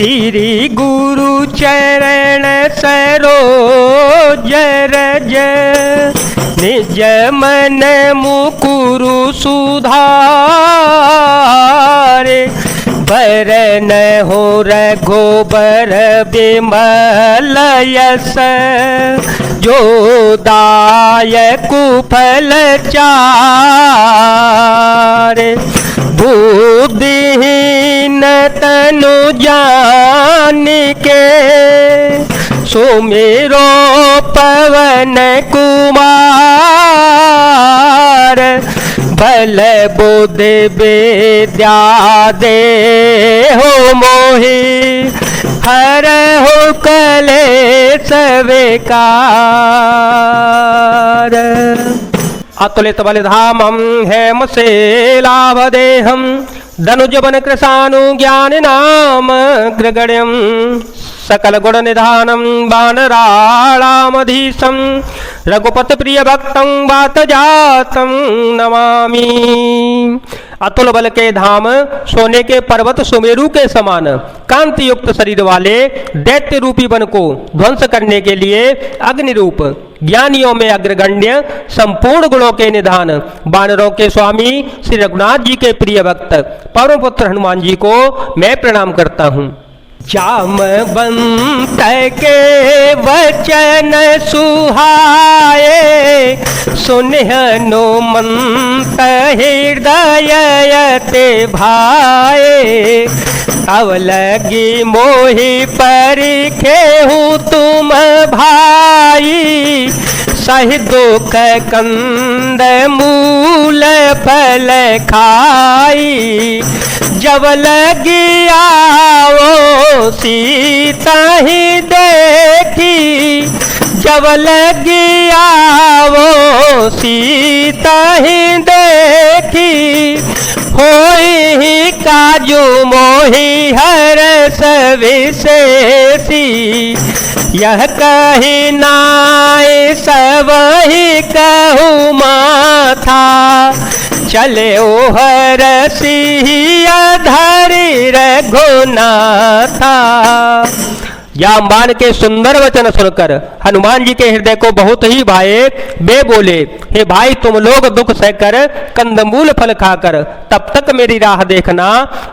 श्री गुरु चरण सरोज रज निज मन मुकुरु सुधारे बरन हो रघुबर बिमल यस जो दायक फल चारे बुद्धिहीन तनु जान के सुमिरो पवन कुमार बल बुद्धि विद्या दे हो मोहि हर हो कलेश विकार। अतुलित बलिधामं हेम से लाभदेहं धनुजवन कृशानु ज्ञान नाम ग्रगण्यं सकल गुण निधानं वानराणामधीशं रघुपति प्रिय भक्तं वात जातं नमामि। अतुल बल के धाम सोने के पर्वत सुमेरु के समान कांति युक्त शरीर वाले दैत्य रूपी वन को ध्वंस करने के लिए अग्नि रूप ज्ञानियों में अग्रगण्य संपूर्ण गुणों के निधान वानरों के स्वामी श्री रघुनाथ जी के प्रिय भक्त पवन पुत्र हनुमान जी को मैं प्रणाम करता हूँ। जामवंत के वचन सुहाए सुन हनुमंत हृदय ते भाए अब लगी मोहि परिखे हूँ तुम भाई सहि दुख कंद मूल फल खाई जब लगी आओ सीता ही देखी जब लगी आओ सीता ही देखी होई काजू मोहि हरस विशेषी यह कही नाय सबहि कहू माथा चले ओ हरसिया धरि रघुनाथा। जामवान के सुंदर वचन सुनकर हनुमान जी के हृदय को बहुत ही भाए। वे बोले, हे भाई तुम लोग दुख सहकर कंदमूल फल खाकर तब तक मेरी राह देखना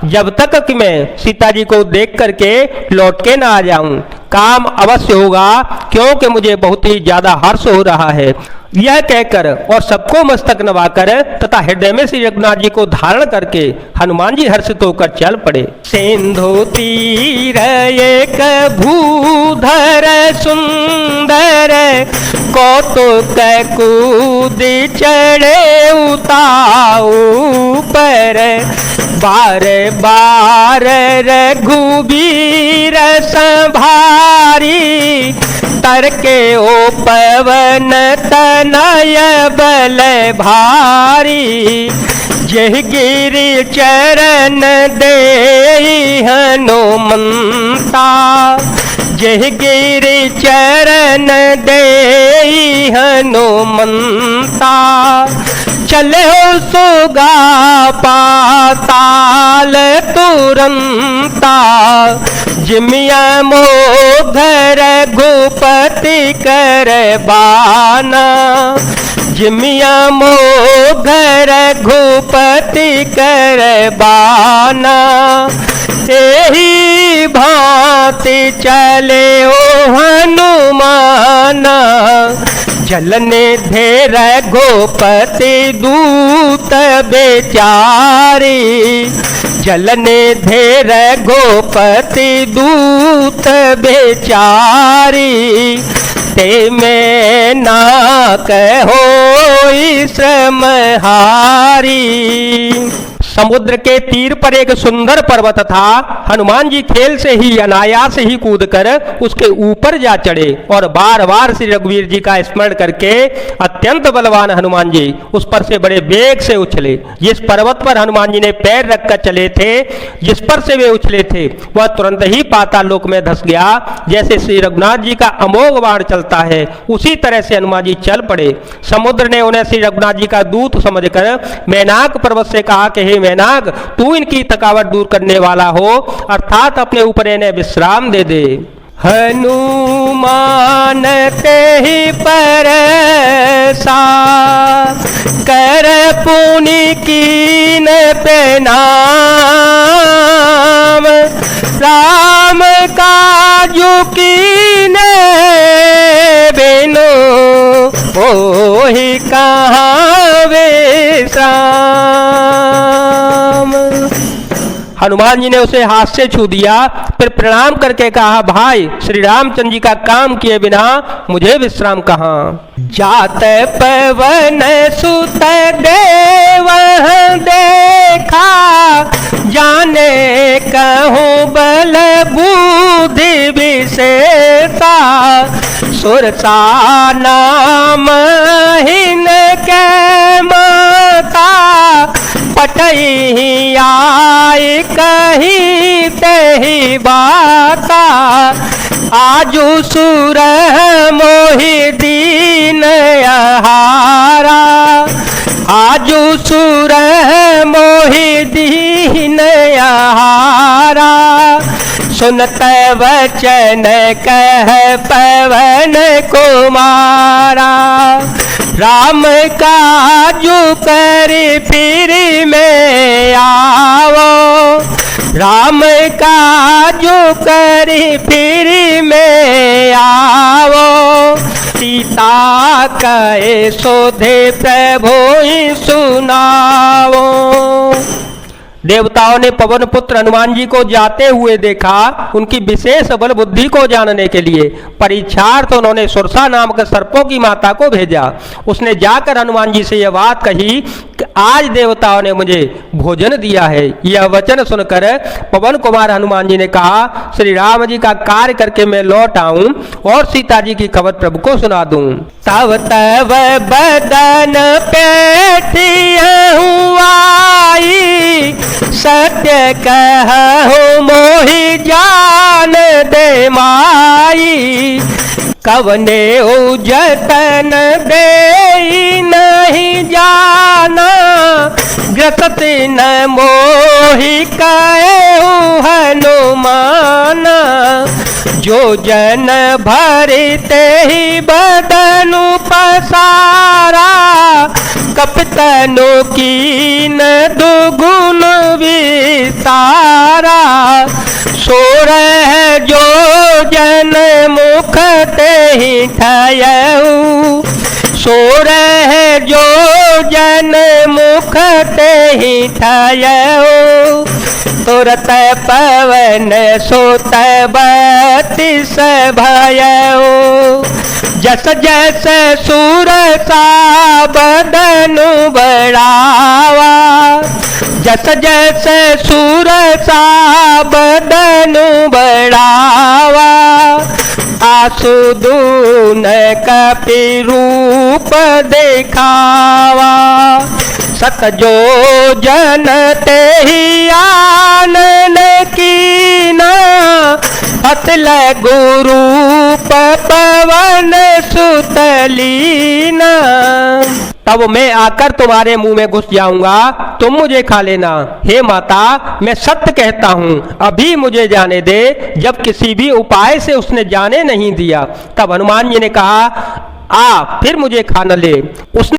जब तक कि मैं सीता जी को देख करके लौट के ना आ जाऊं। काम अवश्य होगा क्योंकि मुझे बहुत ही ज्यादा हर्ष हो रहा है। यह कहकर और सबको मस्तक नवाकर तथा हृदय में श्री रघुनाथ जी को धारण करके हनुमान जी हर्षित होकर चल पड़े। सिंधु तीर एक भूधर सुंदर कौतुक कूद चढ़े उताऊ पर बार बार रघुबीर संभारी तरके ओ पवन तनय बल भारी जह गिरि चरण देहि हनुमंता जह गिरि चरण देहि हनुमंता चले हो सुगा पाताल तुरंता जिमिया मोघर घुपति कर बाना जिमिया मोघर घुपति कर बाना एही भांति चले ओ हनुमाना जलने धेर गोपति दूत बेचारी जलने धेर गोपति दूत बेचारी ते में ना कहो श्रम हारी। समुद्र के तीर पर एक सुंदर पर्वत था। हनुमान जी खेल से ही अनायास ही कूदकर उसके ऊपर जा चढ़े और बार बार श्री रघुवीर जी का स्मरण करके अत्यंत बलवान हनुमान जी उस पर से बड़े वेग से उछले। जिस पर्वत पर हनुमान जी ने पैर रखकर चले थे, जिस पर से वे उछले थे, वह तुरंत ही पाताल लोक में धस गया। जैसे श्री रघुनाथ जी का अमोघ बाण चलता है, उसी तरह से हनुमान जी चल पड़े। समुद्र ने उन्हें श्री रघुनाथ जी का दूत समझकर मैनाक पर्वत से कहा कि हे मैनाक, तू इनकी थकावट दूर करने वाला हो, अर्थात अपने ऊपर इन्हें विश्राम दे दे। हनुमान ते ही परसा कर पुनि कीन पे नाम, राम काजू कीने बिनु मोहि कहाँ विश्राम। हनुमान जी ने उसे हाथ से छू दिया, फिर प्रणाम करके कहा, भाई श्री रामचंद्र जी का काम किए बिना मुझे विश्राम कहाँ। जात पवन सुत देव देखा, जाने कहूँ बल बुद्धि विशेषा, सुरसा नाम हिन के माता, पटई आई कही तेहि बाता, आजू सुर मोहि दीन हारा, आजू सुर मोहि दीन हारा, सुनत वचन कह पवन कुमारा, राम काजू कर फिर में आओ, राम काजू कर फिर में आओ, सीता कहे सोधे प्रभु ही सुनाओ। देवताओं ने पवन पुत्र हनुमान जी को जाते हुए देखा, उनकी विशेष बल बुद्धि को जानने के लिए परीक्षार्थ उन्होंने सुरसा नामक सर्पों की माता को भेजा। उसने जाकर हनुमान जी से यह बात कही कि आज देवताओं ने मुझे भोजन दिया है। यह वचन सुनकर पवन कुमार हनुमान जी ने कहा, श्री राम जी का कार्य करके मैं लौट आऊं और सीता जी की खबर प्रभु को सुना दूं। तब तब बदन पेठियहु आई, सत्य कहूँ मोहि जान दे माई, कवने जतन दे नहीं जाना, ग्रसत न मोहि कहूँ हनुमान, जो जन भरते ही बदनु पसारा, कपतनु कीन दुगुन विस्तारा, सोरह जो जन मुख ते ही ठयऊ, सोरह जो जन मुख ते ही ठयऊ, तुरत पवन सुत बत्तीस भयऊ, जस जस सुरसा बदनु बढ़ावा, जस जस सुरसा बदनु बढ़ावा, आसुदून कपि रूप देखावा, सत जो जन ते ही आनन कीना, अतल गुरु पवन सुतलीना। तब मैं आकर तुम्हारे मुंह में घुस जाऊंगा, तुम मुझे खा लेना। हे माता, मैं सत्य कहता हूँ, अभी मुझे जाने दे। जब किसी भी उपाय से उसने जाने नहीं दिया, तब हनुमान जी ने कहा, आ फिर मुझे खा न ले। उसने